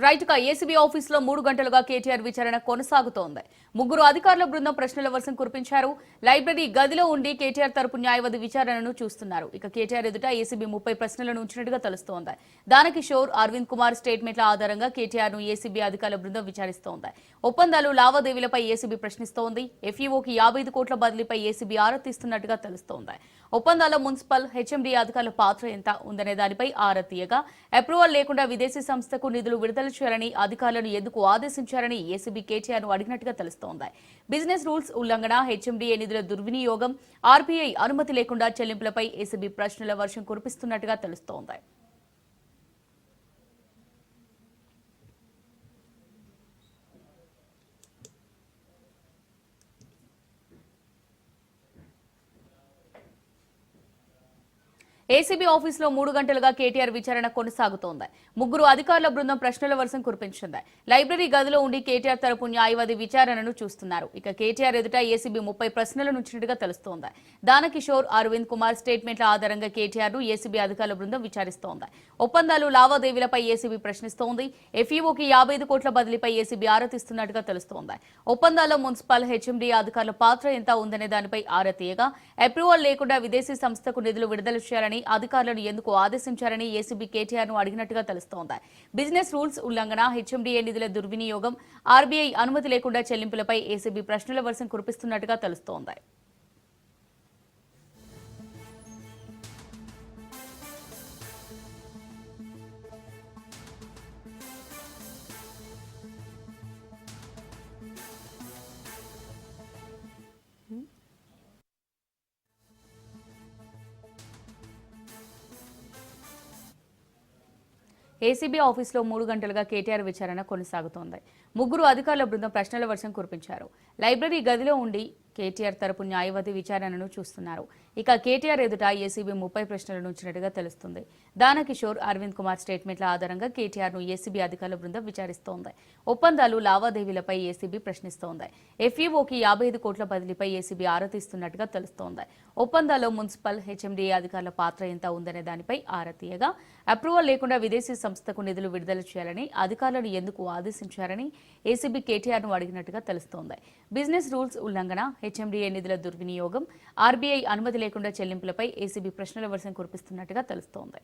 Right గా ACB ఆఫీసులో 3 గంటలుగా కేటీఆర్ విచారణ కొనసాగుతోంది. ముగ్గురు అధికారుల బృందం ప్రశ్నల వర్షం కురిపించారు. లైబ్రరీ గదిలో ఉండి కేటీఆర్ తరపు న్యాయవాది విచారణను చూస్తున్నారు. ఇక కేటీఆర్ ఎదుట ఏసీబీ 30 ప్రశ్నలను ఉంచినట్టుగా తెలుస్తోంది. దానకిషోర్, అరవింద్ కుమార్ స్టేట్మెంట్ల ఆధారంగా కేటీఆర్ ను ఏసీబీ అధికారుల బృందం విచారిస్తోంది. ఒప్పందాలు, లావాదేవీలపై ఏసీబీ ప్రశ్నిస్తోంది. ఎఫ్ఈఓకి 55 కోట్ల బదిలీపై ఏసీబీ ఆరా తీస్తున్నట్టుగా తెలుస్తోంది. ఒప్పందాల్లో మున్సిపల్, హెచ్ఎండీ అధికారుల పాత్ర ఎంత ఉందనే దానిపై ఆరా తీయగా అప్రూవల్ లేకుండా విదేశీ సంస్థకు నిధులు విడుదల చేయాలని అధికారులను ఎందుకు ఆదేశించారని ఏసీబీ కేటీఆర్ ను అడిగినట్టుగా తెలుస్తోంది. బిజినెస్ రూల్స్ ఉల్లంఘన, హెచ్ఎండీఏ నిధుల దుర్వినియోగం, ఆర్బీఐ అనుమతి లేకుండా చెల్లింపులపై ఏసీబీ ప్రశ్నల వర్షం కురిపిస్తున్నట్టుగా తెలుస్తోంది. ఏసీబీ ఆఫీసులో 3 గంటలుగా కేటీఆర్ విచారణ కొనసాగుతోంది. ముగ్గురు అధికారుల బృందం ప్రశ్నల వర్షం కురిపించింది. లైబ్రరీ గదిలో ఉండి కేటీఆర్ తరపు న్యాయవాది విచారణను చూస్తున్నారు. ఇక కేటీఆర్ ఎదుట ఏసీబీ 30 ప్రశ్నలు ఉంచినట్టుగా తెలుస్తోంది. దానకిషోర్, అరవింద్ కుమార్ స్టేట్మెంట్ల ఆధారంగా కేటీఆర్ ను ఏసీబీ అధికారుల బృందం విచారిస్తోంది. ఒప్పందాలు, లావాదేవీలపై ఏసీబీ ప్రశ్నిస్తోంది. ఎఫ్ఈఓకి 55 కోట్ల బదిలీపై ఏసీబీ ఆరా తీస్తున్నట్టుగా తెలుస్తోంది. ఒప్పందాల్లో మున్సిపల్, హెచ్ఎండీ అధికారుల పాత్ర ఎంత ఉందనే దానిపై ఆరా తీయగా అప్రూవల్ లేకుండా విదేశీ సంస్థకు నిధులు విడుదల చేయాలని అధికారులను ఎందుకు ఆదేశించారని ఏసీబీ కేటీఆర్ ను అడిగినట్టుగా తెలుస్తోంది. బిజినెస్ రూల్స్ ఉల్లంఘన, హెచ్ఎండీఏ నిధుల దుర్వినియోగం, ఆర్బీఐ అనుమతి లేకుండా చెల్లింపులపై ఏసీబీ ప్రశ్నల వర్షం కురిపిస్తున్నట్టుగా తెలుస్తోంది. ఏసీబీ ఆఫీసులో 3 గంటలుగా కేటీఆర్ విచారణ కొనసాగుతోంది. ముగ్గురు అధికారుల బృందం ప్రశ్నల వర్షం కురిపించారు. లైబ్రరీ గదిలో ఉండి కేటీఆర్ తరపు న్యాయవాది విచారణను చూస్తున్నారు. ఇక కేటీఆర్ ఎదుట ఏసీబీ 30 ప్రశ్నలను ఉంచినట్టుగా తెలుస్తుంది. దానకిషోర్, అరవింద్ కుమార్ స్టేట్మెంట్ల ఆధారంగా కేటీఆర్ ను ఏసీబీ అధికారుల బృందం విచారిస్తోంది. ఒప్పందాలు, లావాదేవీలపై ఏసీబీ ప్రశ్నిస్తోంది. ఎఫ్ఈఓకి 55 కోట్ల బదిలీపై ఏసీబీ ఆరా తీస్తున్నట్టుగా తెలుస్తోంది. ఒప్పందాల్లో మున్సిపల్, హెచ్ఎండీఏ అధికారుల పాత్ర ఎంత ఉందనే దానిపై ఆరా తీయగా అప్రూవల్ లేకుండా విదేశీ సంస్థకు నిధులు విడుదల చేయాలని అధికారులను ఎందుకు ఆదేశించారని ఏసీబీ కేటీఆర్ ను అడిగినట్టుగా తెలుస్తోంది. బిజినెస్ రూల్స్ ఉల్లంఘన, హెచ్ఎండీఏ నిధుల దుర్వినియోగం, ఆర్బీఐ అనుమతి లేకుండా చెల్లింపులపై ఏసీబీ ప్రశ్నల వర్షం కురిపిస్తున్నట్టుగా తెలుస్తోంది.